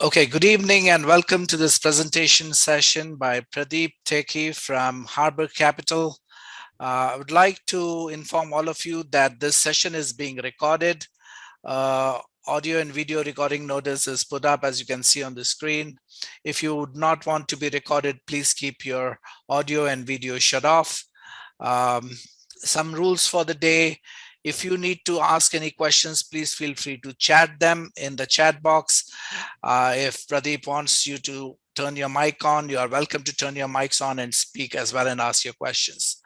Okay, good evening and welcome to this presentation session by Pradeep Tekkey from Harbor Capital. I would like to inform all of you that this session is being recorded. Audio and video recording notice is put up, as you can see on the screen. If you would not want to be recorded, please keep your audio and video shut off. Some rules for the day. If you need to ask any questions, please feel free to chat them in the chat box. If Pradeep wants you to turn your mic on, you are welcome to turn your mics on and speak as well and ask your questions.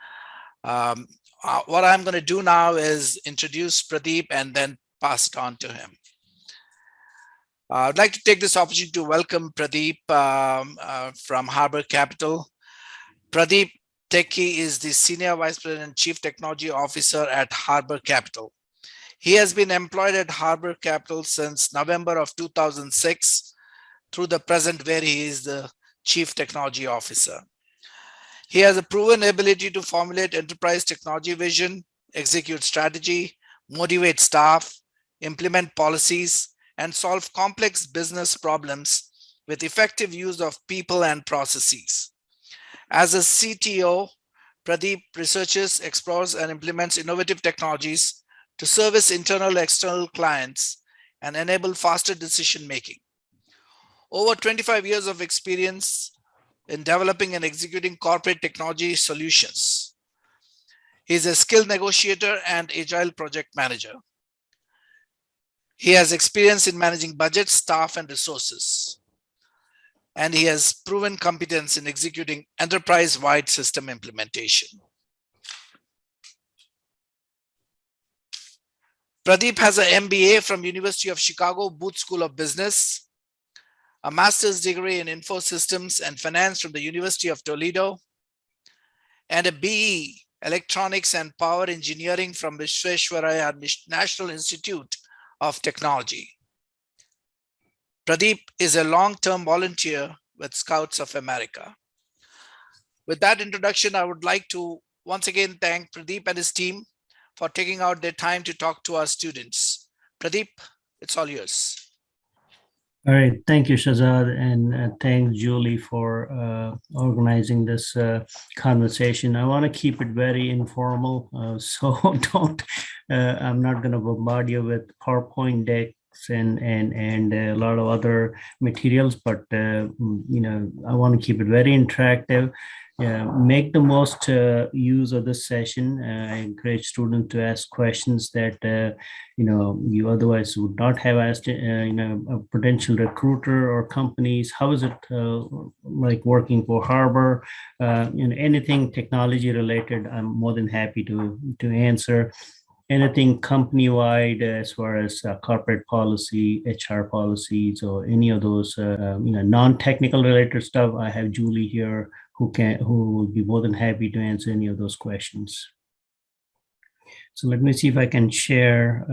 What I'm going to do now is introduce Pradeep and then pass it on to him. I'd like to take this opportunity to welcome Pradeep from Harbor Capital. Pradeep Tekkey is the Senior Vice President and Chief Technology Officer at Harbor Capital. He has been employed at Harbor Capital since November of 2006 through the present, where he is the Chief Technology Officer. He has a proven ability to formulate enterprise technology vision, execute strategy, motivate staff, implement policies, and solve complex business problems with effective use of people and processes. As a CTO, Pradeep researches, explores, and implements innovative technologies to service internal and external clients and enable faster decision-making. Over 25 years of experience in developing and executing corporate technology solutions. He is a skilled negotiator and agile project manager. He has experience in managing budgets, staff, and resources. And he has proven competence in executing enterprise-wide system implementation. Pradeep has an MBA from University of Chicago Booth School of Business, a master's degree in Info Systems and Finance from the University of Toledo, and a BE Electronics and Power Engineering from Visvesvaraya National Institute of Technology. Pradeep is a long-term volunteer with Scouts of America. With that introduction, I would like to once again thank Pradeep and his team for taking out their time to talk to our students. Pradeep, it's all yours. All right, thank you, Shazad, and thanks, Julie, for organizing this conversation. I want to keep it very informal, so I'm not going to bombard you with PowerPoint decks and a lot of other materials, but I want to keep it very interactive. Make the most use of this session. I encourage students to ask questions that you otherwise would not have asked. A potential recruiter or companies. How is it like working for Harbor? Anything technology related, I'm more than happy to answer. Anything company-wide as far as corporate policy, HR policies, or any of those non-technical related stuff, I have Julie here who will be more than happy to answer any of those questions. So let me see if I can share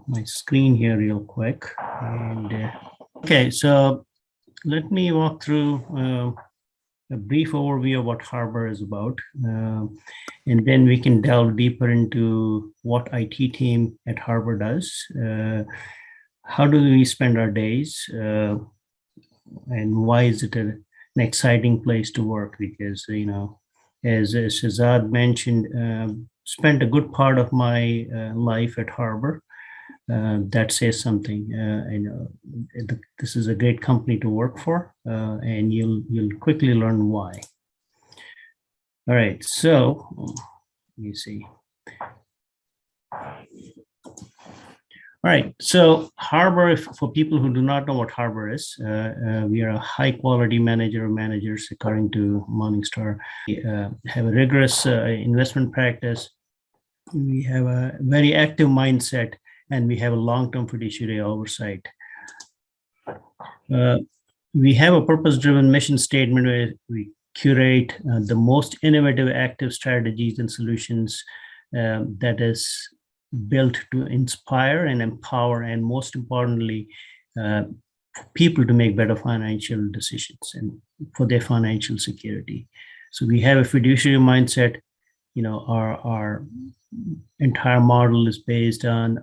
my screen here real quick. And okay, so let me walk through a brief overview of what Harbor is about. And then we can delve deeper into what IT team at Harbor does. How do we spend our days? And why is it an exciting place to work? Because, as Shazad mentioned, spent a good part of my life at Harbor. That says something. This is a great company to work for, and you'll quickly learn why. All right, so let me see. All right, so Harbor, for people who do not know what Harbor is, we are a high quality manager of managers according to Morningstar. We have a rigorous investment practice. We have a very active mindset, and we have a long-term fiduciary oversight. We have a purpose-driven mission statement where we curate the most innovative active strategies and solutions that is built to inspire and empower, and most importantly, people to make better financial decisions and for their financial security. So we have a fiduciary mindset. Our entire model is based on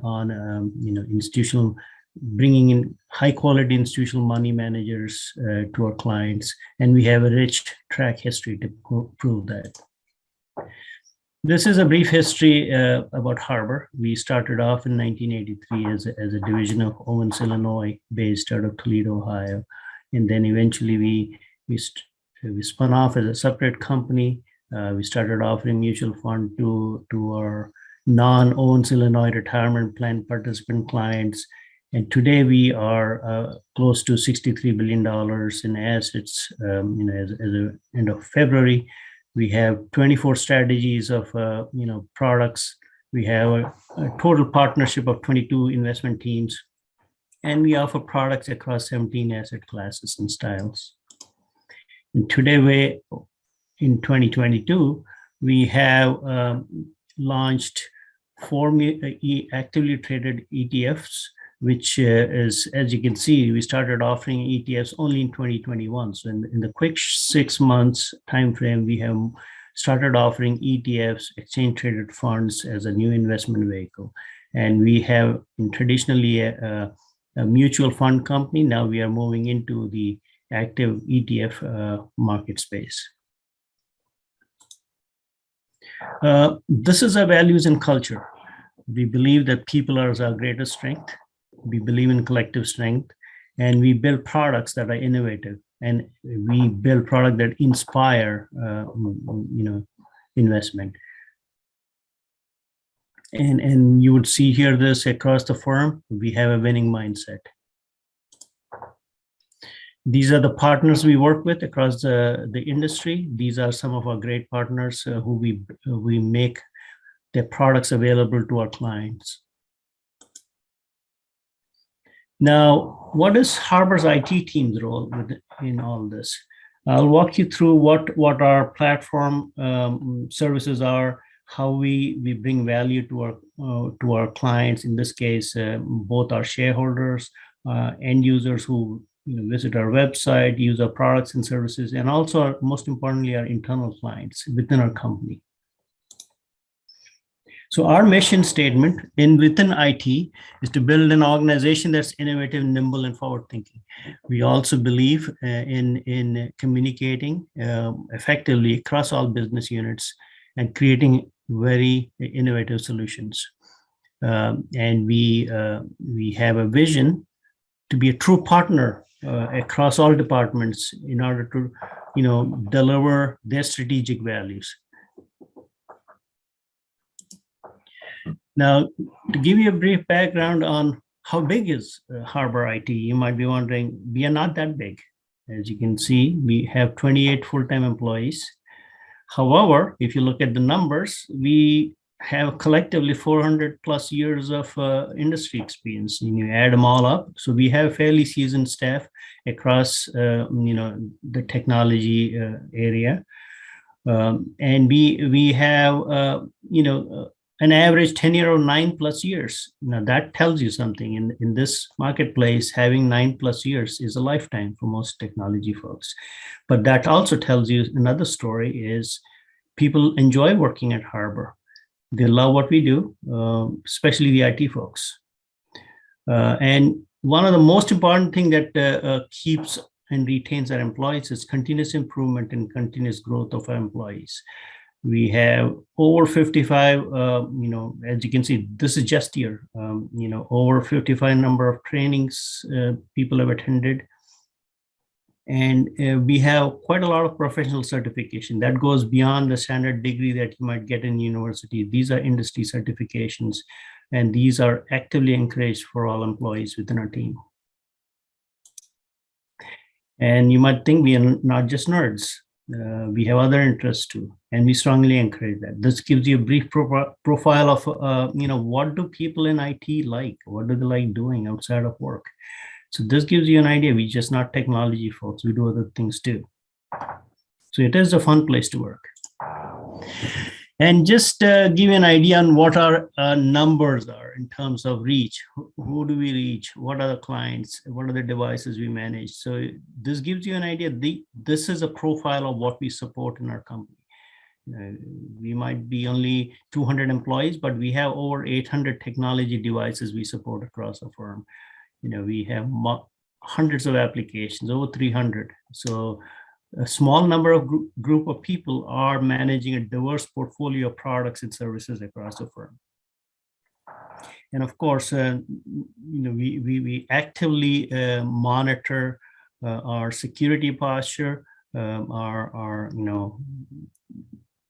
institutional bringing in high quality institutional money managers to our clients. And we have a rich track history to prove that. This is a brief history about Harbor. We started off in 1983 as a division of Owens, Illinois, based out of Toledo, Ohio. And then eventually we spun off as a separate company. We started offering mutual fund to our non-Owens, Illinois retirement plan participant clients. And today we are close to $63 billion in assets. As the end of February, we have 24 strategies of products. We have a total partnership of 22 investment teams, and we offer products across 17 asset classes and styles. And today, in 2022, we have launched 4 actively traded ETFs, which is, as you can see, we started offering ETFs only in 2021. So in the quick 6 months timeframe, we have started offering ETFs, exchange traded funds, as a new investment vehicle. And we have traditionally a mutual fund company. Now we are moving into the active ETF market space. This is our values and culture. We believe that people are our greatest strength. We believe in collective strength, and we build products that are innovative, and we build products that inspire, investment. And you would see here this across the firm. We have a winning mindset. These are the partners we work with across the industry. These are some of our great partners who we make their products available to our clients. Now, what is Harbor's IT team's role in all this? I'll walk you through what our platform services are, how we bring value to our clients. In this case, both our shareholders, end users who visit our website, use our products and services, and also, most importantly, our internal clients within our company. So our mission statement within IT is to build an organization that's innovative, nimble, and forward-thinking. We also believe in communicating effectively across all business units and creating very innovative solutions. And we have a vision to be a true partner across all departments in order to, deliver their strategic values. Now, to give you a brief background on how big is Harbor IT, you might be wondering, we are not that big. As you can see, we have 28 full-time employees. However, if you look at the numbers, we have collectively 400 plus years of industry experience, and you add them all up. So we have fairly seasoned staff across, the technology area. And we have, an average tenure of 9+ years. Now that tells you something. In this marketplace, having 9+ years is a lifetime for most technology folks. But that also tells you another story is people enjoy working at Harbor. They love what we do, especially the IT folks. And one of the most important things that keeps and retains our employees is continuous improvement and continuous growth of our employees. We have over 55, as you can see, this is just here, over 55 number of trainings people have attended. And we have quite a lot of professional certification that goes beyond the standard degree that you might get in university. These are industry certifications, and these are actively encouraged for all employees within our team. And you might think we are not just nerds. We have other interests too, and we strongly encourage that. This gives you a brief profile of, what do people in IT like? What do they like doing outside of work? So this gives you an idea. We're just not technology folks. We do other things too. So it is a fun place to work. And just give you an idea on what our numbers are in terms of reach. Who do we reach? What are the clients? What are the devices we manage? So this gives you an idea. This is a profile of what we support in our company. We might be only 200 employees, but we have over 800 technology devices we support across the firm. We have hundreds of applications, over 300. So a small number of group of people are managing a diverse portfolio of products and services across the firm. And of course, we actively monitor our security posture, our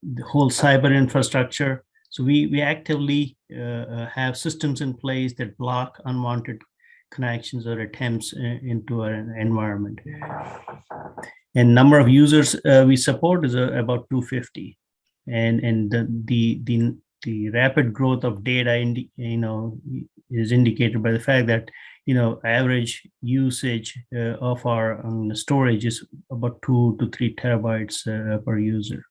the whole cyber infrastructure. So we actively have systems in place that block unwanted connections or attempts into our environment. And number of users we support is about 250, and the rapid growth of data is indicated by the fact that average usage of our storage is about 2 to 3 terabytes per user.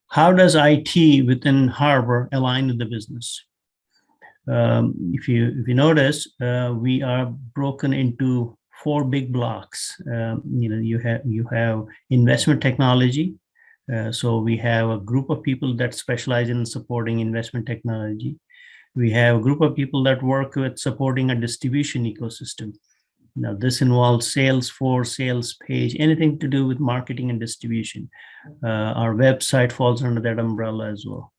How does IT within Harbor align with the business? If you notice, we are broken into 4 big blocks. You have investment technology. So we have a group of people that specialize in supporting investment technology. We have a group of people that work with supporting a distribution ecosystem. Now, this involves sales force, sales page, anything to do with marketing and distribution. Our website falls under that umbrella as well.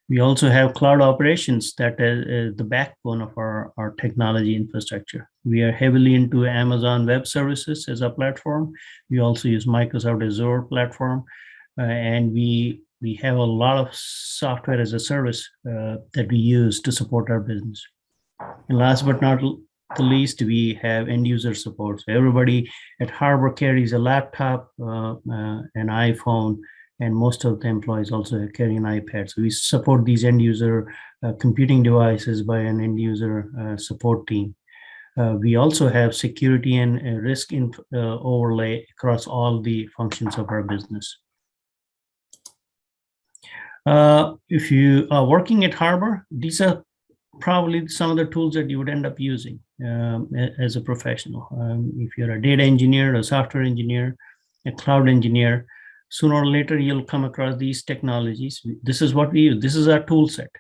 We also have cloud operations that is the backbone of our technology infrastructure. We are heavily into Amazon Web Services as a platform. We also use Microsoft Azure platform, and we have a lot of software as a service that we use to support our business. And last but not the least, we have end user support. So everybody at Harbor carries a laptop, an iPhone, and most of the employees also carry an iPad. So we support these end user computing devices by an end user support team. We also have security and risk overlay across all the functions of our business. If you are working at Harbor, these are probably some of the tools that you would end up using as a professional. If you're a data engineer, a software engineer, a cloud engineer, sooner or later you'll come across these technologies. This is what we use. This is our tool set.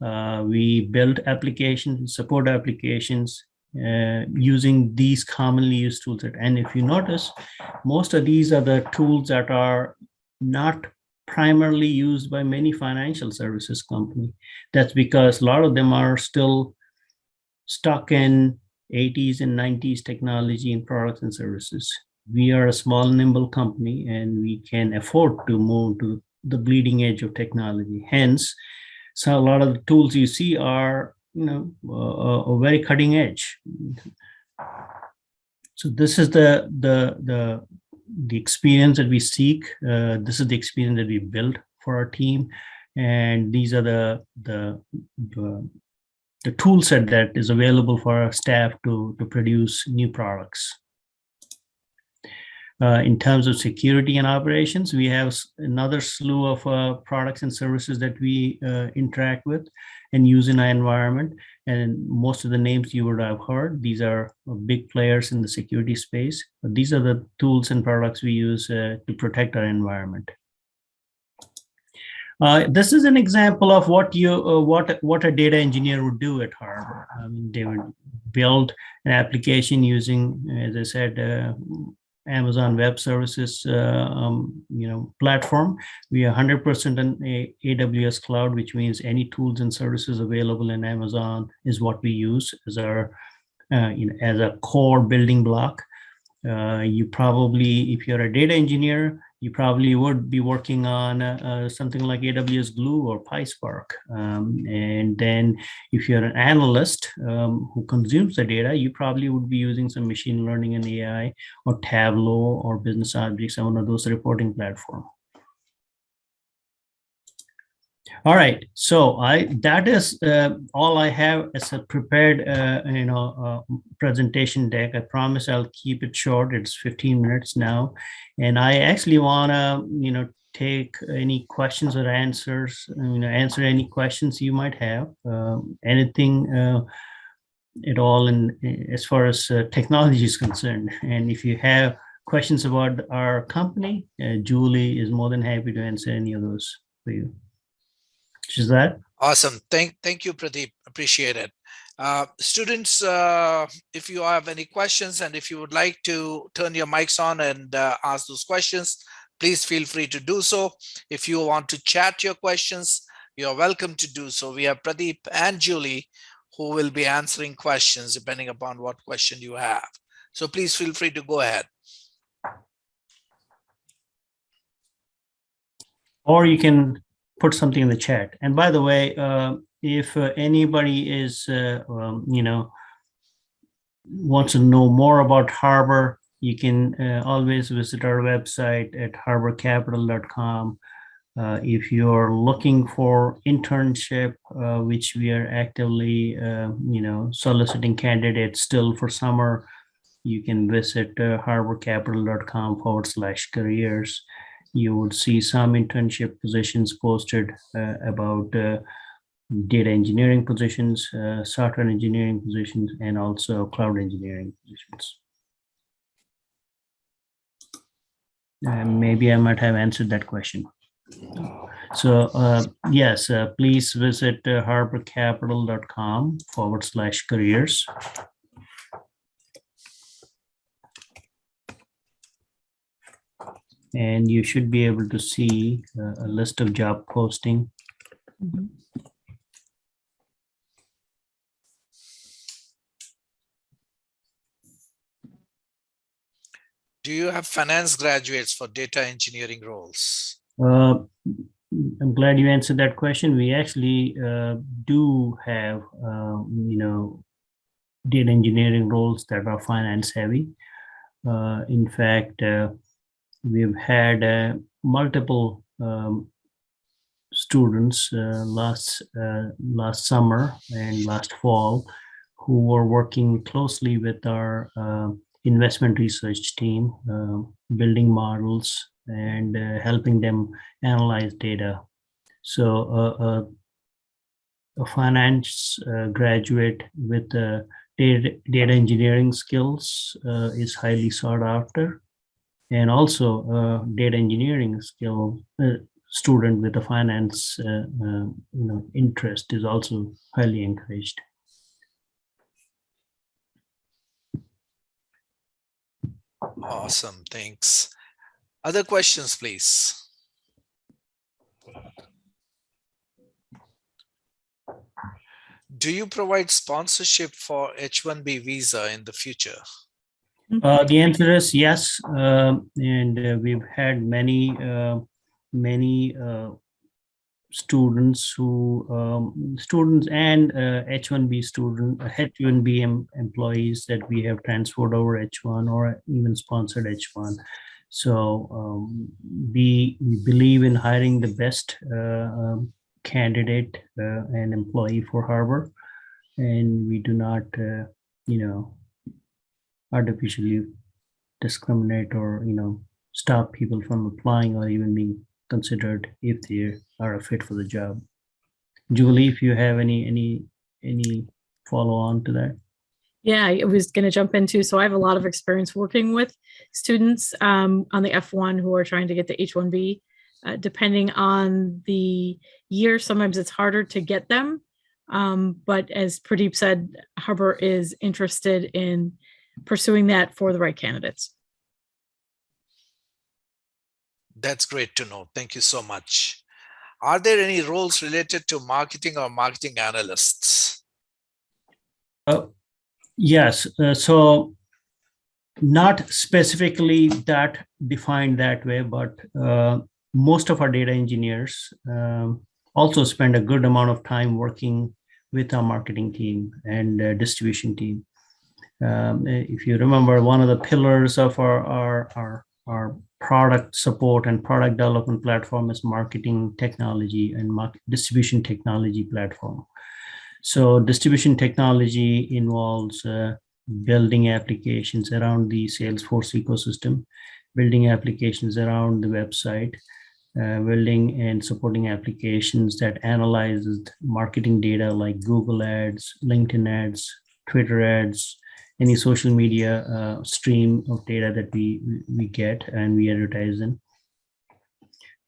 We build applications, support applications using these commonly used tool set. And if you notice, most of these are the tools that are not primarily used by many financial services company. That's because a lot of them are still stuck in 80s and 90s technology and products and services. We are a small, nimble company, and we can afford to move to the bleeding edge of technology. Hence, so a lot of the tools you see are, a very cutting edge. So this is the experience that we seek. This is the experience that we build for our team, and these are the tool set that is available for our staff to produce new products. In terms of security and operations, we have another slew of products and services that we interact with and use in our environment. And most of the names you would have heard, these are big players in the security space. But these are the tools and products we use to protect our environment. This is an example of what a data engineer would do at Harbor. They would build an application using, as I said, Amazon Web Services, platform. We are 100% on AWS cloud, which means any tools and services available in Amazon is what we use as our, as a core building block. You probably, if you're a data engineer, you probably would be working on something like AWS Glue or PySpark. And then if you're an analyst who consumes the data, you probably would be using some machine learning and AI or Tableau or Business Objects, one of those reporting platforms. All right, so that is all I have as a prepared presentation deck. I promise I'll keep it short. It's 15 minutes now, and I actually want to take any questions or answers. Answer any questions you might have. Anything at all, as far as technology is concerned. And if you have questions about our company, Julie is more than happy to answer any of those for you. Is that awesome? Thank you, Pradeep. Appreciate it. Students, if you have any questions and if you would like to turn your mics on and ask those questions, please feel free to do so. If you want to chat your questions, you're welcome to do so. We have Pradeep and Julie who will be answering questions depending upon what question you have. So please feel free to go ahead. Or you can put something in the chat. And by the way, if anybody is, wants to know more about Harbor, you can always visit our website at harborcapital.com. If you're looking for internship, which we are actively, soliciting candidates still for summer, you can visit harborcapital.com/careers. You would see some internship positions posted about data engineering positions, software engineering positions, and also cloud engineering positions. Maybe I might have answered that question. So yes, please visit harborcapital.com/careers. And you should be able to see a list of job posting. Do you have finance graduates for data engineering roles? I'm glad you answered that question. We actually do have, data engineering roles that are finance heavy. In fact, we've had multiple students last summer and last fall who were working closely with our investment research team, building models and helping them analyze data. So a finance graduate with data engineering skills is highly sought after. And also data engineering skill student with a finance interest is also highly encouraged. Awesome, thanks. Other questions, please. Do you provide sponsorship for H-1B visa in the future? The answer is yes, and we've had many students and H-1B H-1B employees that we have transferred over H-1 or even sponsored H-1. So we believe in hiring the best candidate and employee for Harbor, and we do not, artificially discriminate or stop people from applying or even being considered if they are a fit for the job. Julie, if you have any follow on to that. Yeah, I was going to jump into. So I have a lot of experience working with students on the F1 who are trying to get the H-1B. Depending on the year, sometimes it's harder to get them. But as Pradeep said, Harbor is interested in pursuing that for the right candidates. That's great to know. Thank you so much. Are there any roles related to marketing or marketing analysts? Yes. So not specifically that defined that way, but most of our data engineers also spend a good amount of time working with our marketing team and distribution team. If you remember, one of the pillars of our product support and product development platform is marketing technology and distribution technology platform. So distribution technology involves building applications around the Salesforce ecosystem, building applications around the website, building and supporting applications that analyzes marketing data like Google ads, LinkedIn ads, Twitter ads, any social media stream of data that we get and we advertise in.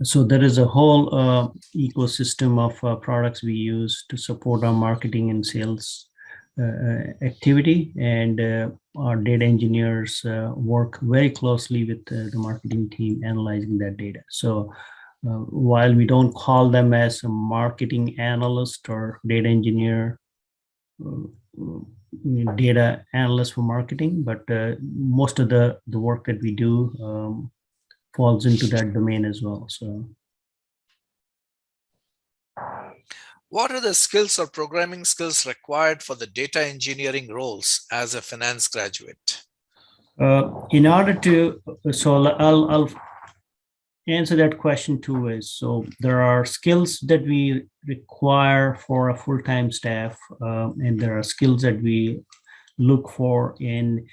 So there is a whole ecosystem of products we use to support our marketing and sales activity, and our data engineers work very closely with the marketing team analyzing that data. So while we don't call them as a marketing analyst or data engineer, data analyst for marketing, but most of the work that we do falls into that domain as well. So, what are the skills or programming skills required for the data engineering roles as a finance graduate? in order to, so I'll answer that question two ways. So there are skills that we require for a full-time staff, and there are skills that we look for in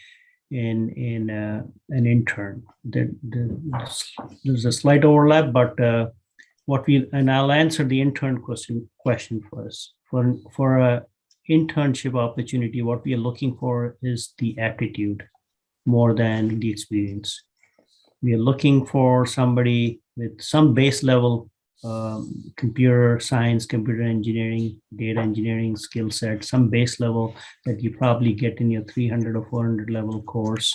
an intern. There's a slight overlap, but and I'll answer the intern question first. For a internship opportunity, what we are looking for is the aptitude more than the experience. We are looking for somebody with some base level computer science, computer engineering, data engineering skill set, some base level that you probably get in your 300 or 400 level course.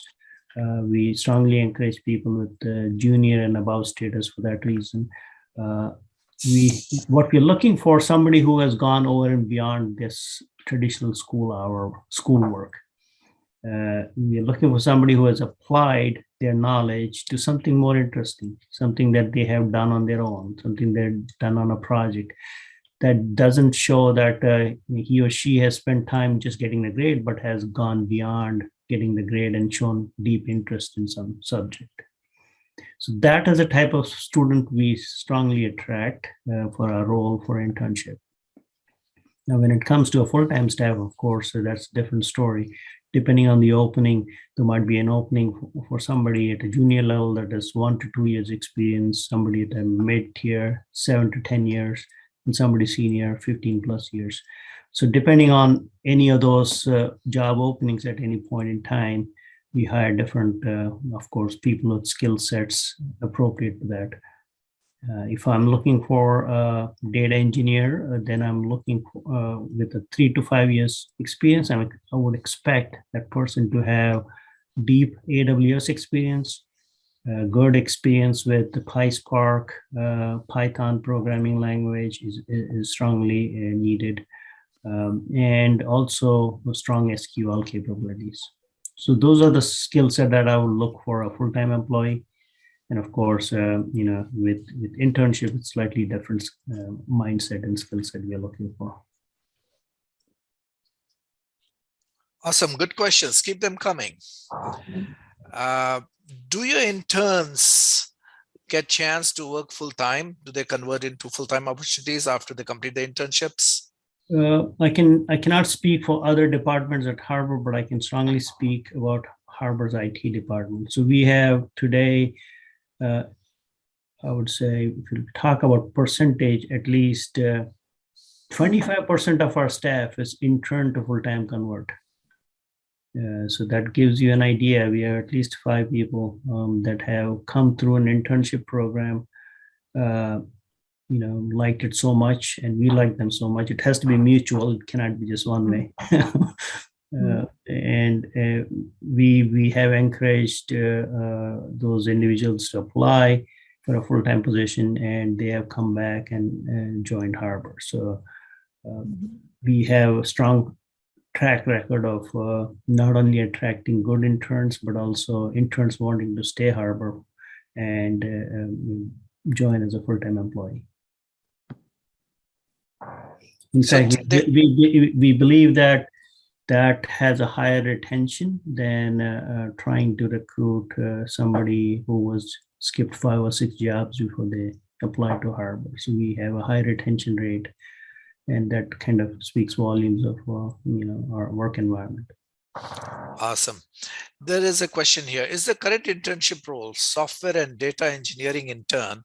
We strongly encourage people with junior and above status for that reason. What we're looking for, somebody who has gone over and beyond this traditional schoolwork. We're looking for somebody who has applied their knowledge to something more interesting, something that they have done on their own, something they've done on a project that doesn't show that he or she has spent time just getting the grade, but has gone beyond getting the grade and shown deep interest in some subject. So that is a type of student we strongly attract for our role for internship. Now, when it comes to a full-time staff, of course, that's a different story. Depending on the opening, there might be an opening for somebody at a junior level that has 1 to 2 years experience, somebody at a mid-tier, 7 to 10 years, and somebody senior, 15 plus years. So depending on any of those job openings at any point in time, we hire different, of course, people with skill sets appropriate to that. If I'm looking for a data engineer, then I'm looking for, with a 3 to 5 years experience. I would expect that person to have deep AWS experience, good experience with the PySpark, Python programming language is strongly needed, and also strong SQL capabilities. So those are the skill set that I would look for a full-time employee. And of course, with internship, it's slightly different mindset and skill set we are looking for. Awesome. Good questions. Keep them coming. Do your interns get chance to work full-time? Do they convert into full-time opportunities after they complete the internships? I cannot speak for other departments at Harvard, but I can strongly speak about Harvard's IT department. So we have today, I would say, if you talk about percentage, at least 25% of our staff is intern to full-time convert. So that gives you an idea. We have at least 5 people that have come through an internship program, liked it so much, and we like them so much. It has to be mutual. It cannot be just one way. And we have encouraged those individuals to apply for a full-time position, and they have come back and joined Harvard. So we have a strong track record of not only attracting good interns, but also interns wanting to stay Harvard and join as a full-time employee. In fact, we believe that has a higher retention than trying to recruit somebody who was skipped 5 or 6 jobs before they applied to Harvard. So we have a high retention rate, and that kind of speaks volumes of our work environment. Awesome. There is a question here. Is the current internship role software and data engineering intern?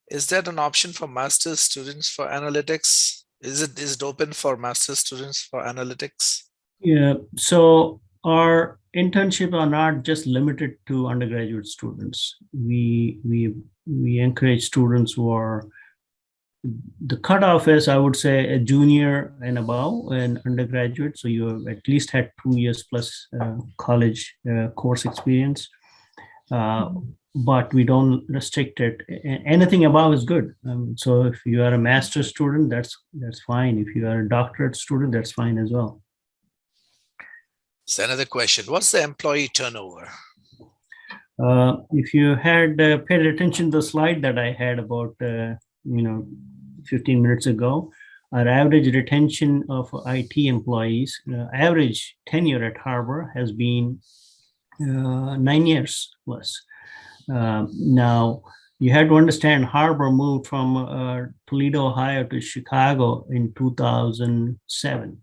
Is that an option for master's students for analytics? Is it open for master's students for analytics? Yeah. So our internships are not just limited to undergraduate students. We encourage students who are the cutoff is, I would say, a junior and above, and undergraduate. So you have at least had 2 years plus college course experience. But we don't restrict it. Anything above is good. So if you are a master's student, that's fine. If you are a doctorate student, that's fine as well. So another question: what's the employee turnover? If you had paid attention to the slide that I had about 15 minutes ago, our average retention of IT employees, average tenure at Harbor has been 9 years plus. Now, you had to understand Harbor moved from Toledo, Ohio to Chicago in 2007.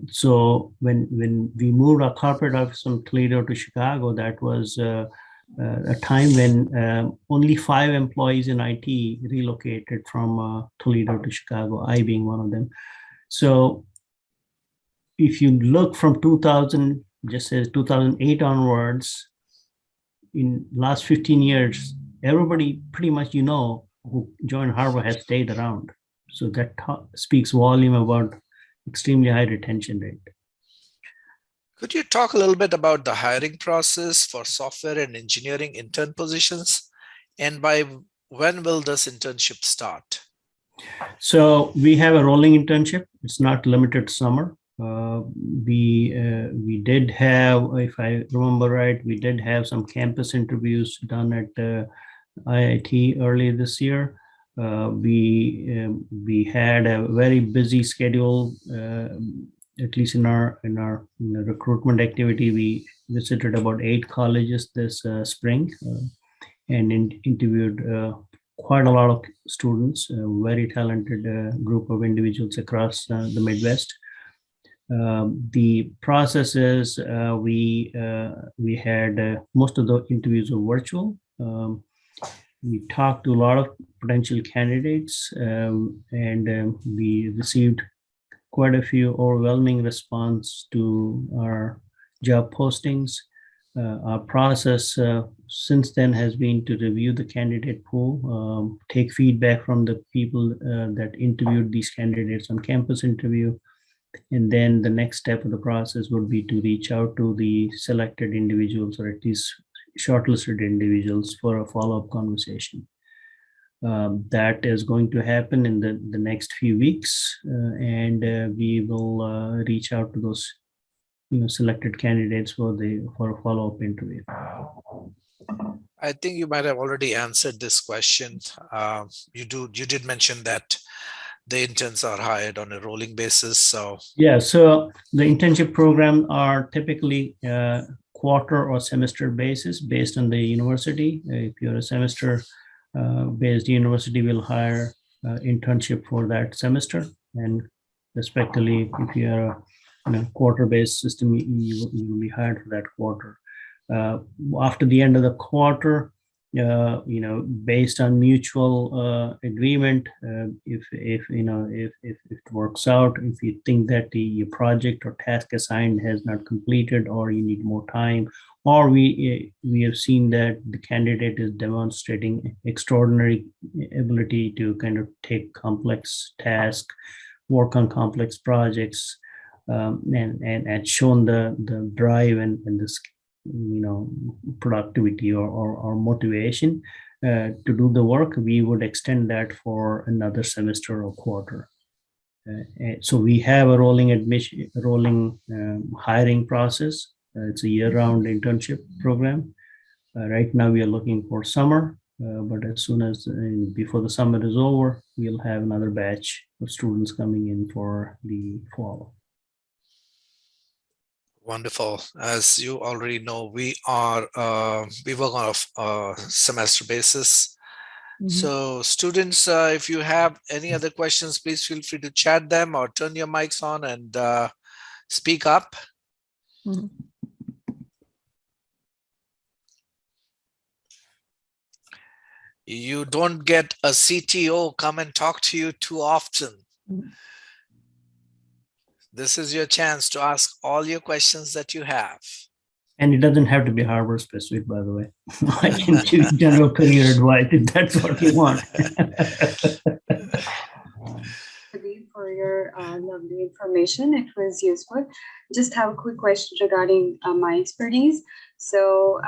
So when we moved our corporate office from Toledo to Chicago, that was a time when only 5 employees in IT relocated from Toledo to Chicago, I being one of them. So if you look from 2000, just as 2008 onwards, in last 15 years, everybody pretty much who joined Harbor has stayed around. So that speaks volume about extremely high retention rate. Could you talk a little bit about the hiring process for software and engineering intern positions? And by when will this internship start? So we have a rolling internship. It's not limited to summer. We did have, if I remember right, we did have some campus interviews done at IIT earlier this year. We had a very busy schedule, at least in our recruitment activity. We visited about 8 colleges this spring and interviewed quite a lot of students, a very talented group of individuals across the Midwest. The process is we had most of the interviews were virtual. We talked to a lot of potential candidates, and we received quite a few overwhelming response to our job postings. Our process since then has been to review the candidate pool, take feedback from the people that interviewed these candidates on campus interview. And then the next step of the process would be to reach out to the selected individuals, or at least shortlisted individuals, for a follow-up conversation. That is going to happen in the next few weeks, and we will reach out to those selected candidates for a follow-up interview. I think you might have already answered this question. You did mention that the interns are hired on a rolling basis. So yeah, so the internship program are typically quarter or semester basis based on the university. If you're a semester based university, will hire internship for that semester, and respectively, if you are a quarter-based system, you will be hired for that quarter. After the end of the quarter, based on mutual agreement, if it works out, if you think that the project or task assigned has not completed, or you need more time, or we have seen that the candidate is demonstrating extraordinary ability to kind of take complex tasks, work on complex projects, and shown the drive and this productivity or motivation to do the work, we would extend that for another semester or quarter. So we have a rolling hiring process. It's a year-round internship program. Right now we are looking for summer, but as soon as before the summer is over, we'll have another batch of students coming in for the fall. Wonderful. As you already know, we work on a semester basis. Mm-hmm. So students, if you have any other questions, please feel free to chat them or turn your mics on and speak up. Mm-hmm. You don't get a CTO come and talk to you too often. Mm-hmm. This is your chance to ask all your questions that you have. And it doesn't have to be Harbor specific, by the way. I can give you general career advice if that's what you want. Pradeep, for your lovely information. It was useful. Just have a quick question regarding my expertise. So,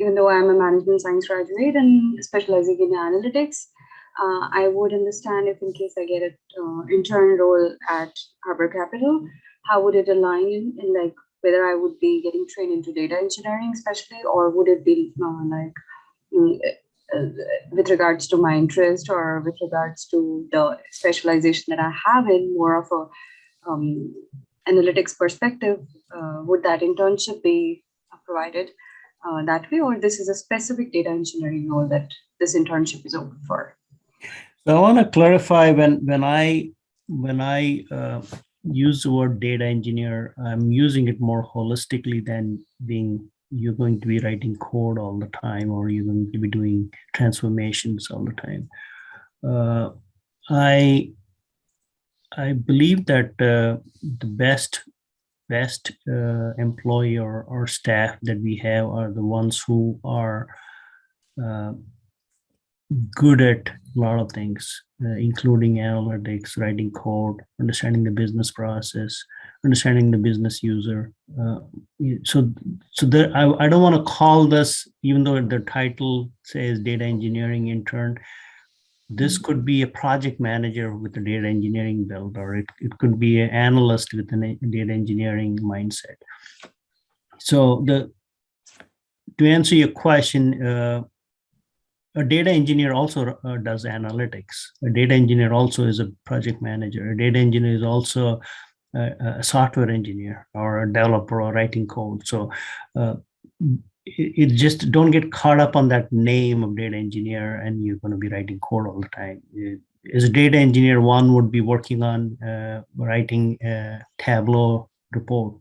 even though I'm a management science graduate and specializing in analytics, I would understand if in case I get an intern role at Harbor Capital, how would it align in like whether I would be getting trained into data engineering, especially, or would it be like with regards to my interest or with regards to the specialization that I have in more of a analytics perspective, would that internship be provided that way, or this is a specific data engineering role that this internship is open for? So I want to clarify when I use the word data engineer, I'm using it more holistically than being you're going to be writing code all the time or you're going to be doing transformations all the time. I believe that the best employee or staff that we have are the ones who are good at a lot of things, including analytics, writing code, understanding the business process, understanding the business user. So there, I don't want to call this, even though the title says data engineering intern, this could be a project manager with a data engineering build, or it could be an analyst with a data engineering mindset. So to answer your question, a data engineer also does analytics. A data engineer also is a project manager. A data engineer is also a software engineer or a developer or writing code. So it just don't get caught up on that name of data engineer and you're going to be writing code all the time. As a data engineer, one would be working on writing a Tableau report,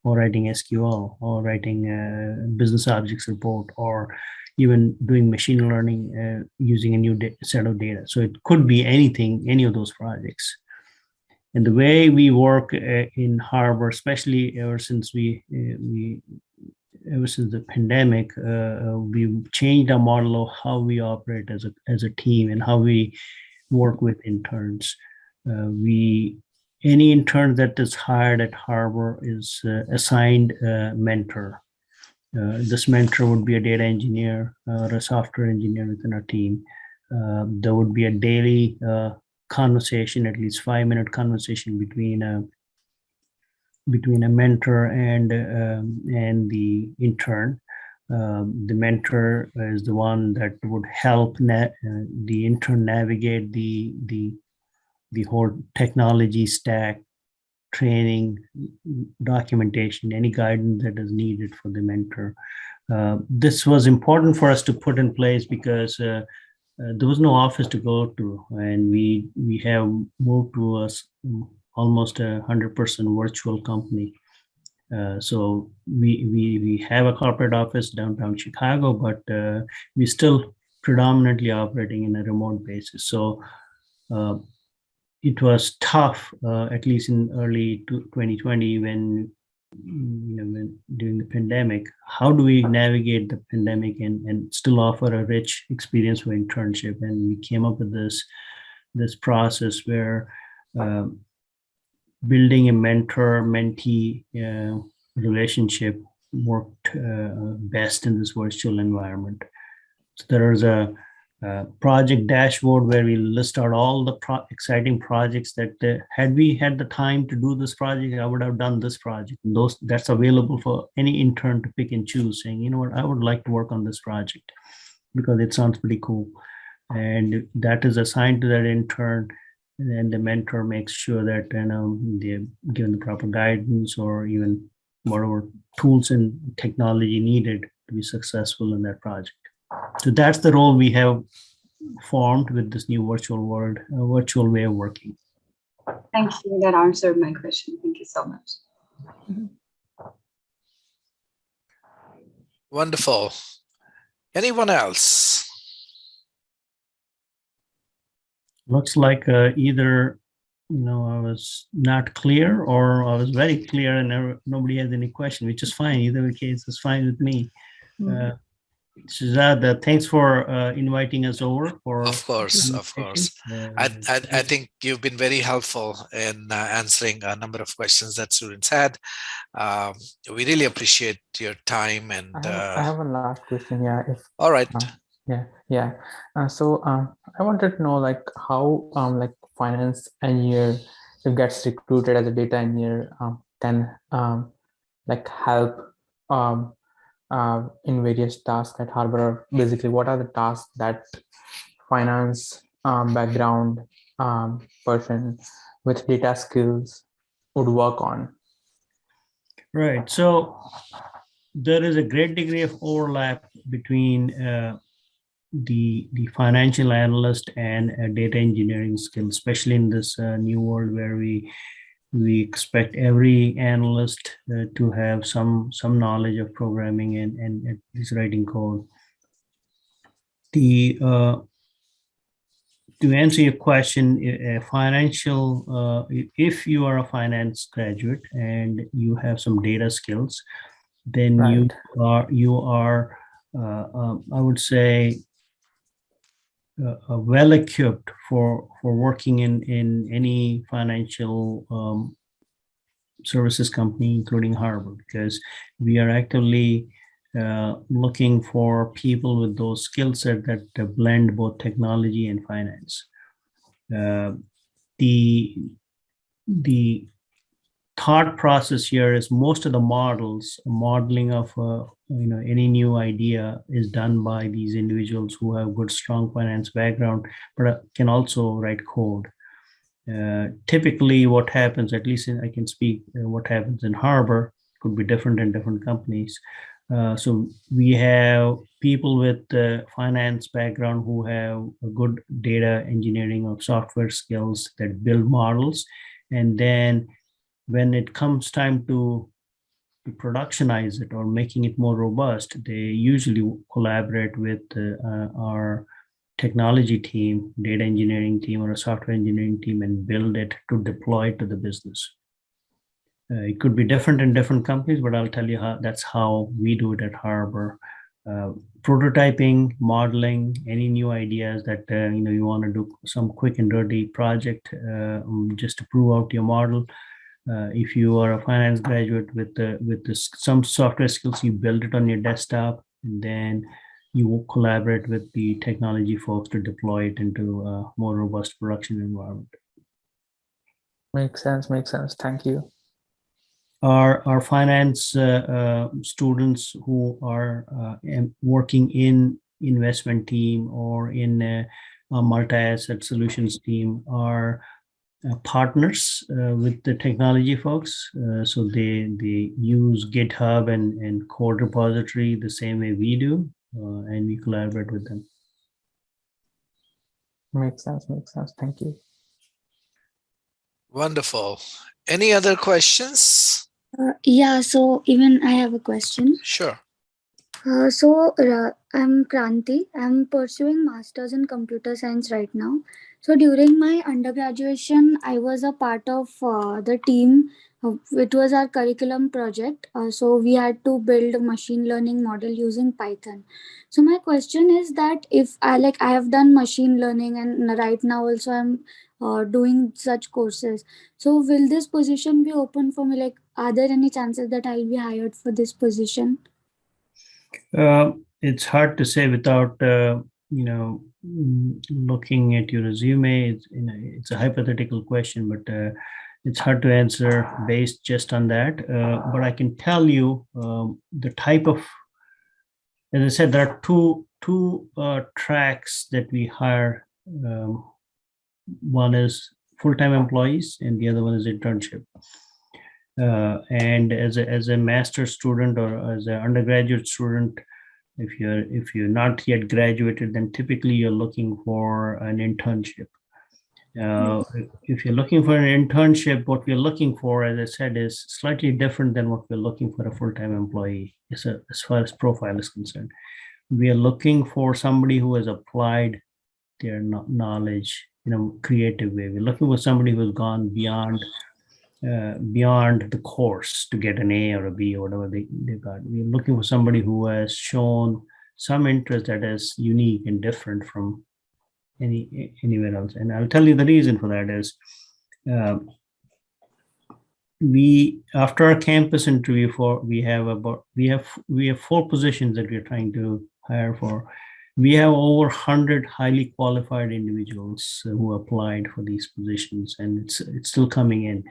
or writing SQL, or writing a business objects report, or even doing machine learning using a new set of data. So it could be anything, any of those projects. And the way we work in Harbor, especially ever since ever since the pandemic, we've changed our model of how we operate as a team and how we work with interns. Any intern that is hired at Harbor is assigned a mentor. This mentor would be a data engineer or a software engineer within our team. There would be a daily conversation, at least 5-minute conversation between a mentor and the intern. The mentor is the one that would help the intern navigate the whole technology stack, training, documentation, any guidance that is needed for the mentor. This was important for us to put in place because there was no office to go to, and we have moved to almost 100% virtual company. So we have a corporate office downtown Chicago, but we still predominantly operating in a remote basis. So it was tough, at least in early 2020 when during the pandemic. How do we navigate the pandemic and still offer a rich experience for internship? And we came up with this process where building a mentor-mentee relationship worked best in this virtual environment. So there is a project dashboard where we list out all the exciting projects that had we had the time to do this project, I would have done this project. And that's available for any intern to pick and choose, saying, you know what, I would like to work on this project because it sounds pretty cool. And that is assigned to that intern, and the mentor makes sure that they're given the proper guidance or even whatever tools and technology needed to be successful in that project. So that's the role we have formed with this new virtual world, virtual way of working. Thank you. That answered my question. Thank you so much. Wonderful. Anyone else? Looks like either I was not clear, or I was very clear and nobody has any question, which is fine. Either case is fine with me. Shazad, thanks for inviting us over for. Of course, of course. I think you've been very helpful in answering a number of questions that students had. We really appreciate your time. And I have one last question. Yeah. All right. Yeah. So I wanted to know like how like finance engineer who gets recruited as a data engineer can like help in various tasks at Harbor. Basically, what are the tasks that finance background person with data skills would work on? Right. So there is a great degree of overlap between the financial analyst and data engineering skills, especially in this new world where we expect every analyst to have some knowledge of programming and at least writing code. To answer your question, if you are a finance graduate and you have some data skills, then right. you are I would say well equipped for working in any financial services company, including Harvard, because we are actively looking for people with those skill sets that blend both technology and finance. The thought process here is most of the modeling of any new idea is done by these individuals who have good, strong finance background, but can also write code. Typically what happens, at least I can speak what happens in Harbor, could be different in different companies. So we have people with finance background who have a good data engineering of software skills that build models. And then when it comes time to productionize it or making it more robust, they usually collaborate with our technology team, data engineering team, or a software engineering team and build it to deploy it to the business. It could be different in different companies, but I'll tell you that's how we do it at Harbor. Prototyping, modeling, any new ideas that you want to do some quick and dirty project just to prove out your model. If you are a finance graduate with some software skills, you build it on your desktop, and then you will collaborate with the technology folks to deploy it into a more robust production environment. Makes sense. Thank you. Our finance students who are working in investment team or in a multi-asset solutions team are partners with the technology folks. So they use GitHub and code repository the same way we do, and we collaborate with them. Makes sense. Thank you. Wonderful. Any other questions? Yeah, so even I have a question. Sure. I'm Kranti. I'm pursuing Masters in Computer Science right now. So during my undergraduation, I was a part of the team. It was our curriculum project. So we had to build a machine learning model using Python. So my question is that if I have done machine learning and right now also I'm doing such courses. So will this position be open for me? Like, are there any chances that I'll be hired for this position? It's hard to say without looking at your resume. It's a hypothetical question, but it's hard to answer based just on that. But I can tell you the type of, as I said, there are two tracks that we hire. One is full-time employees, and the other one is internship. And as a master's student or as an undergraduate student, if you're not yet graduated, then typically you're looking for an internship. If you're looking for an internship, what we're looking for, as I said, is slightly different than what we're looking for a full-time employee as far as profile is concerned. We are looking for somebody who has applied their knowledge in a creative way. We're looking for somebody who's gone beyond the course to get an A or a B or whatever they got. We're looking for somebody who has shown some interest that is unique and different from anywhere else. And I'll tell you the reason for that is after our campus interview we have 4 positions that we're trying to hire for. We have over 100 highly qualified individuals who applied for these positions, and it's still coming in.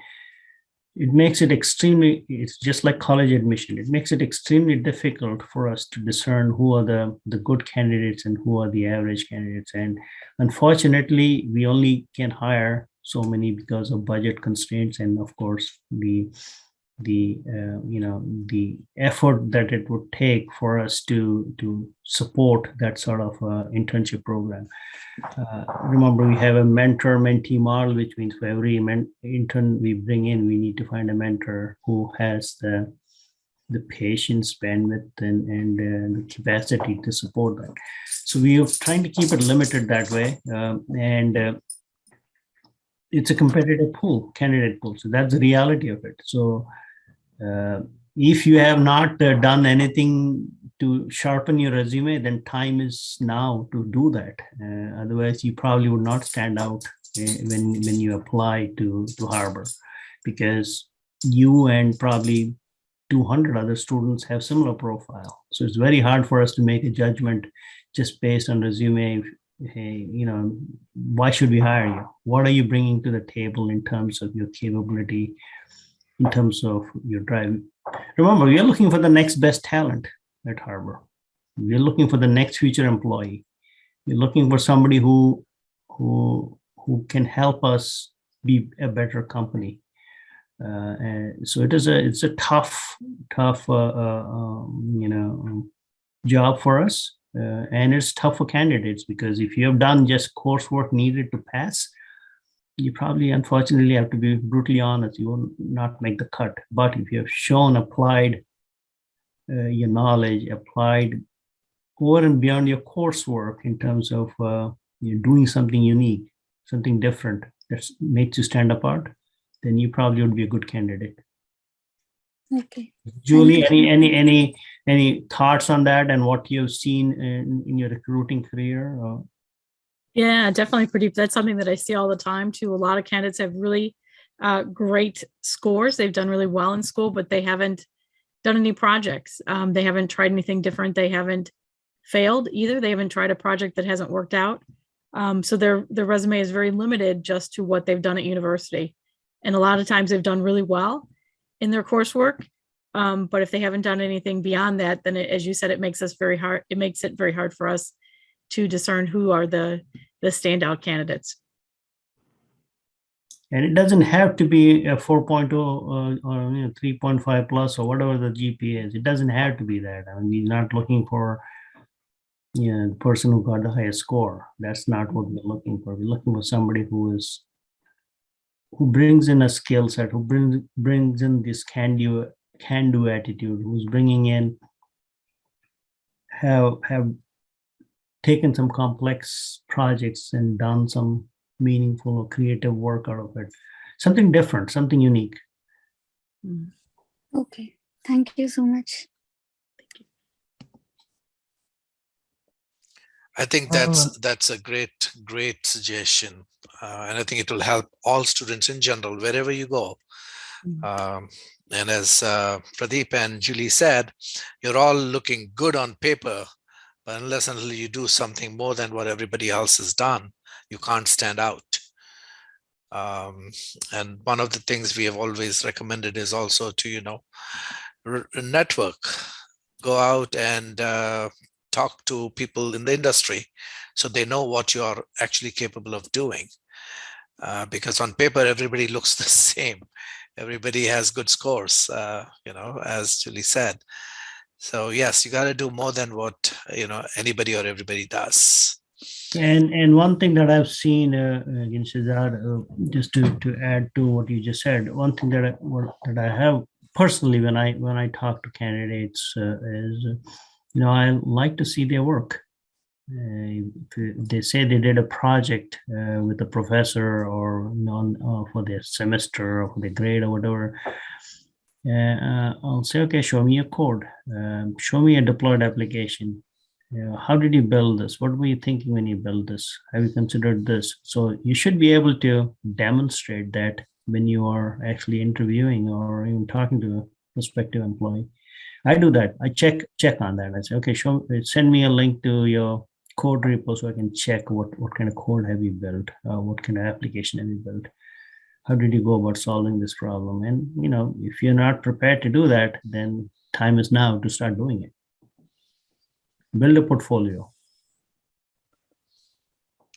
It makes it it's just like college admission. It makes it extremely difficult for us to discern who are the good candidates and who are the average candidates. And unfortunately, we only can hire so many because of budget constraints, and of course the effort that it would take for us to support that sort of internship program. Remember, we have a mentor-mentee model, which means for every intern we bring in, we need to find a mentor who has the patience, bandwidth, and the capacity to support that. So we are trying to keep it limited that way, and it's a competitive candidate pool. So that's the reality of it. So if you have not done anything to sharpen your resume, then time is now to do that. Otherwise, you probably would not stand out when you apply to Harbor, because you and probably 200 other students have similar profile. So it's very hard for us to make a judgment just based on resume. Hey, why should we hire you? What are you bringing to the table in terms of your capability, in terms of your drive? Remember, we are looking for the next best talent at Harbor. We're looking for the next future employee. We're looking for somebody who can help us be a better company. And so it's a tough job for us. And it's tough for candidates, because if you have done just coursework needed to pass, you probably, unfortunately, have to be brutally honest, you will not make the cut. But if you have shown applied your knowledge, applied over and beyond your coursework in terms of you're doing something unique, something different that makes you stand apart, then you probably would be a good candidate. Okay. Julie, any thoughts on that and what you've seen in your recruiting career? Yeah, definitely, Pradeep. That's something that I see all the time too. A lot of candidates have really great scores. They've done really well in school, but they haven't done any projects. They haven't tried anything different. They haven't failed either. They haven't tried a project that hasn't worked out. So their resume is very limited just to what they've done at university. And a lot of times they've done really well in their coursework. But if they haven't done anything beyond that, then as you said, it makes it very hard for us to discern who are the standout candidates. And it doesn't have to be a 4.0 or 3.5 plus or whatever the GPA is. It doesn't have to be that. I mean, we're not looking for the person who got the highest score. That's not what we're looking for. We're looking for somebody who brings in a skill set, who brings in this can-do attitude, who's bringing in, have taken some complex projects and done some meaningful or creative work out of it. Something different, something unique. Okay. Thank you so much. I think that's a great suggestion, and I think it will help all students in general wherever you go. And as Pradeep and Julie said, you're all looking good on paper, but unless you do something more than what everybody else has done, you can't stand out. And one of the things we have always recommended is also to network, go out and talk to people in the industry so they know what you are actually capable of doing. Because on paper, everybody looks the same. Everybody has good scores, as Julie said. So yes, you got to do more than what anybody or everybody does. And one thing that I've seen, again, Shazad, just to add to what you just said, one thing that I have personally when I talk to candidates is, I like to see their work. if they say they did a project with a professor or for their semester or for their grade or whatever, I'll say, okay, show me a code, show me a deployed application. How did you build this? What were you thinking when you built this? Have you considered this? So you should be able to demonstrate that when you are actually interviewing or even talking to a prospective employee. I do that. I check on that. I say, okay, send me a link to your code repo so I can check what kind of code have you built, what kind of application have you built, how did you go about solving this problem? And if you're not prepared to do that, then time is now to start doing it. Build a portfolio.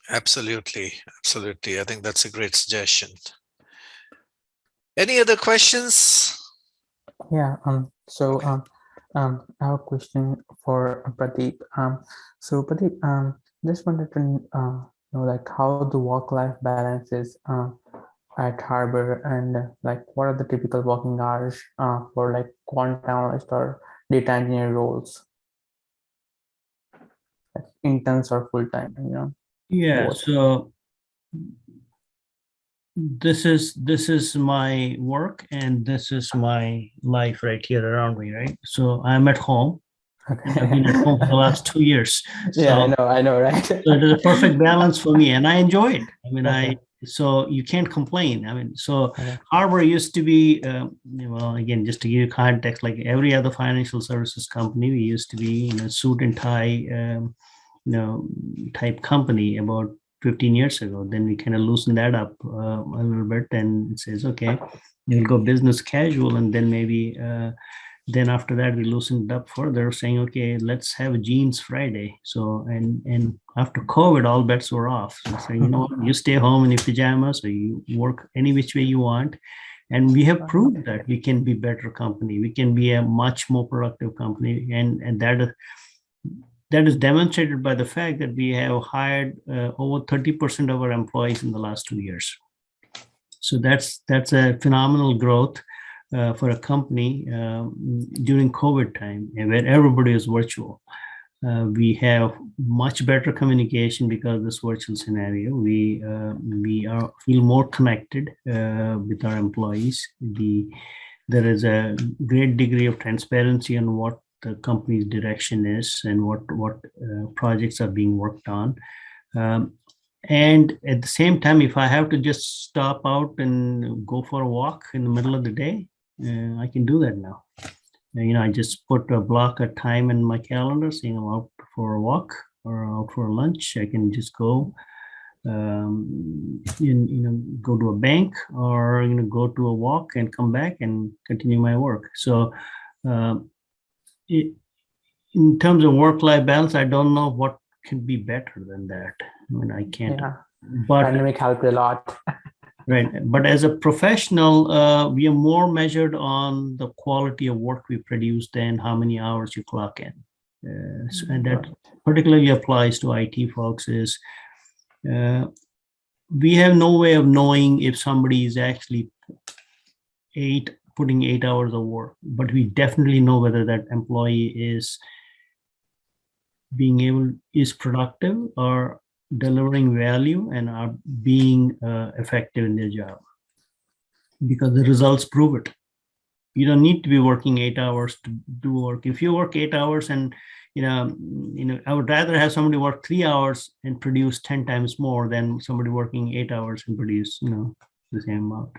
Absolutely. Absolutely. I think that's a great suggestion. Any other questions? Yeah. I have a question for Pradeep. So Pradeep, just wanted to know like how the work-life balance is at Harbor, and like what are the typical working hours for like quant analyst or data engineer roles, like interns or full-time, Yeah. both. So this is my work and this is my life right here around me, right? So I'm at home. Okay. I've been at home for the last 2 years. Yeah, I know, right? So it is a perfect balance for me, and I enjoy it. I mean, Okay. so you can't complain. I mean, so Okay. Harbor used to be, well, again, just to give you context, like every other financial services company, we used to be, suit and tie, type company about 15 years ago. Then we kind of loosened that up a little bit, and it says, okay, you'll go business casual, and then maybe. Then after that, we loosened it up further, saying, okay, let's have a jeans Friday. So, and after COVID, all bets were off. So saying, you stay home in your pajamas, or you work any which way you want. And we have proved that we can be better company. We can be a much more productive company. And that is demonstrated by the fact that we have hired over 30% of our employees in the last 2 years. So that's a phenomenal growth. For a company during COVID time, where everybody is virtual. We have much better communication because of this virtual scenario. We feel more connected with our employees. There is a great degree of transparency on what the company's direction is and what projects are being worked on. And at the same time, if I have to just stop out and go for a walk in the middle of the day, I can do that now. I just put a block of time in my calendar, saying I'm out for a walk or out for a lunch. I can just go, go to a bank or go to a walk and come back and continue my work. So, in terms of work-life balance, I don't know what can be better than that. I mean, I can't. Yeah. But pandemic helped a lot. Right. But as a professional, we are more measured on the quality of work we produce than how many hours you clock in. And that particularly applies to IT folks is we have no way of knowing if somebody is actually putting 8 hours of work, but we definitely know whether that employee is productive or delivering value and are being effective in their job, because the results prove it. You don't need to be working 8 hours to do work. If you work 8 hours and I would rather have somebody work 3 hours and produce 10 times more than somebody working 8 hours and produce the same amount.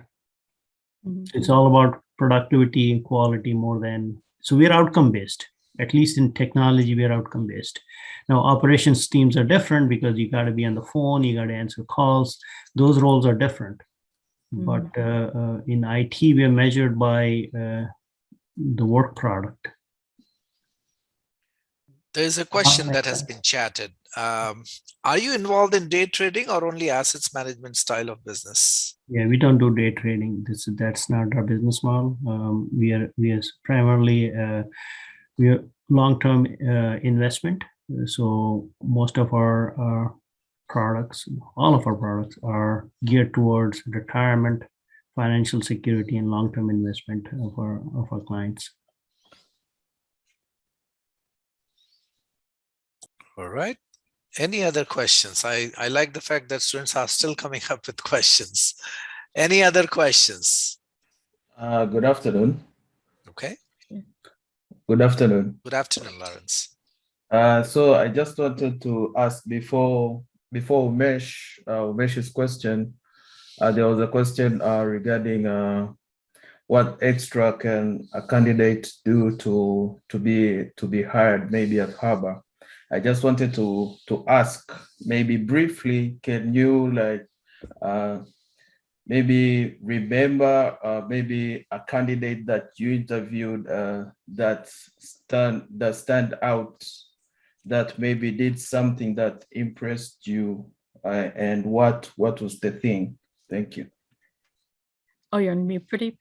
Mm-hmm. It's all about productivity and quality more than. So we're outcome based. At least in technology, we are outcome based. Now, operations teams are different because you got to be on the phone, you got to answer calls. Those roles are different. Mm-hmm. But in IT, we are measured by the work product. There's a question that has been chatted. Are you involved in day trading or only assets management style of business? Yeah, we don't do day trading. That's not our business model. We are primarily we are long-term investment. So most of our products, all of our products, are geared towards retirement, financial security, and long-term investment of our clients. All right. Any other questions? I like the fact that students are still coming up with questions. Any other questions? Good afternoon. Okay. Good afternoon. Good afternoon, Lawrence. So I just wanted to ask before Umesh's question, there was a question regarding what extra can a candidate do to be hired maybe at Harbour. I just wanted to ask maybe briefly, can you like maybe remember maybe a candidate that you interviewed that stand out, that maybe did something that impressed you, and what was the thing? Thank you. Oh, you're on mute, Pradeep.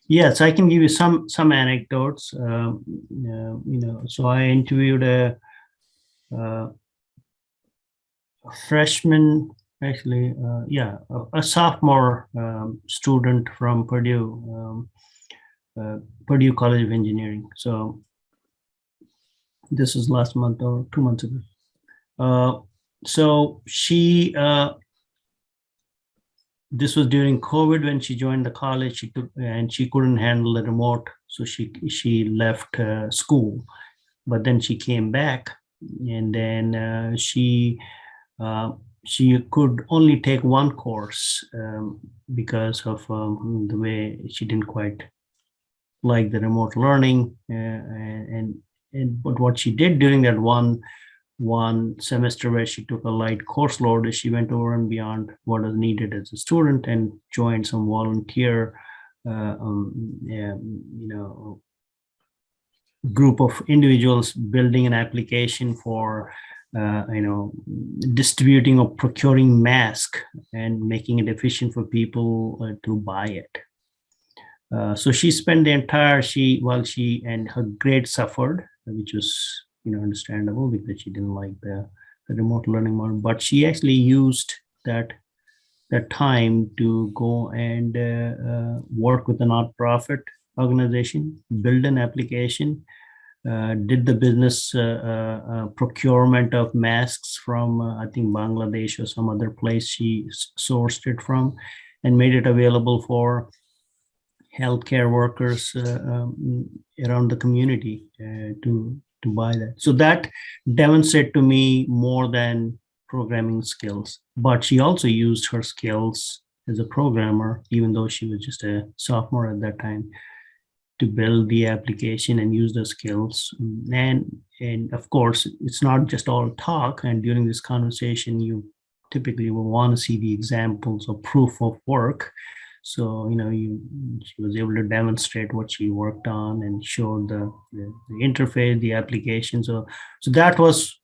Yes, I can give you some anecdotes. So I interviewed a freshman, actually, a sophomore student from Purdue, Purdue College of Engineering. So this was last month or 2 months ago. So she, this was during COVID when she joined the college. She couldn't handle the remote, so she left school. But then she came back, and then she could only take one course because of the way she didn't quite like the remote learning. But what she did during that one semester where she took a light course load is she went over and beyond what was needed as a student and joined some volunteer group of individuals building an application for distributing or procuring mask and making it efficient for people to buy it. So she spent the entire and her grade suffered, which was understandable because she didn't like the remote learning model. But she actually used that time to go and work with a nonprofit organization, build an application, did the business procurement of masks from I think Bangladesh or some other place she sourced it from, and made it available for healthcare workers around the community to buy that. So that demonstrated to me more than programming skills. But she also used her skills as a programmer, even though she was just a sophomore at that time, to build the application and use the skills. And of course, it's not just all talk. And during this conversation, you typically will want to see the examples of proof of work. So, she was able to demonstrate what she worked on and showed the interface, the application. So that was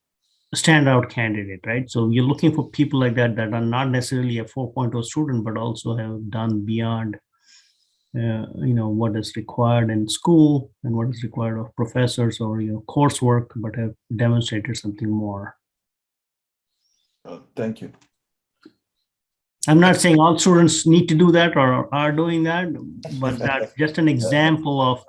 a standout candidate, right? So you're looking for people like that are not necessarily a 4.0 student, but also have done beyond, what is required in school and what is required of professors or coursework, but have demonstrated something more. Thank you. I'm not saying all students need to do that or are doing that, but that's just an example of,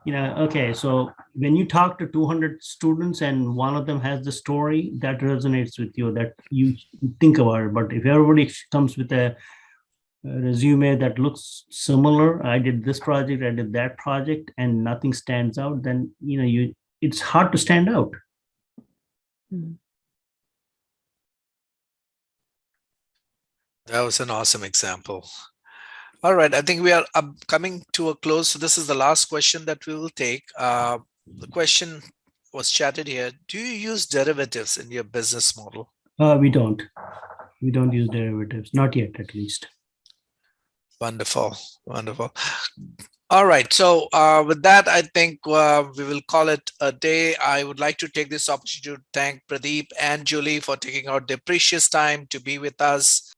okay, so when you talk to 200 students and one of them has the story that resonates with you, that you think about it. But if everybody comes with a resume that looks similar, I did this project, I did that project, and nothing stands out, then, it's hard to stand out. Mm-hmm. That was an awesome example. All right, I think we are coming to a close. So this is the last question that we will take. The question was chatted here. Do you use derivatives in your business model? We don't use derivatives, not yet at least. Wonderful. All right. So with that, I think we will call it a day. I would like to take this opportunity to thank Pradeep and Julie for taking out their precious time to be with us.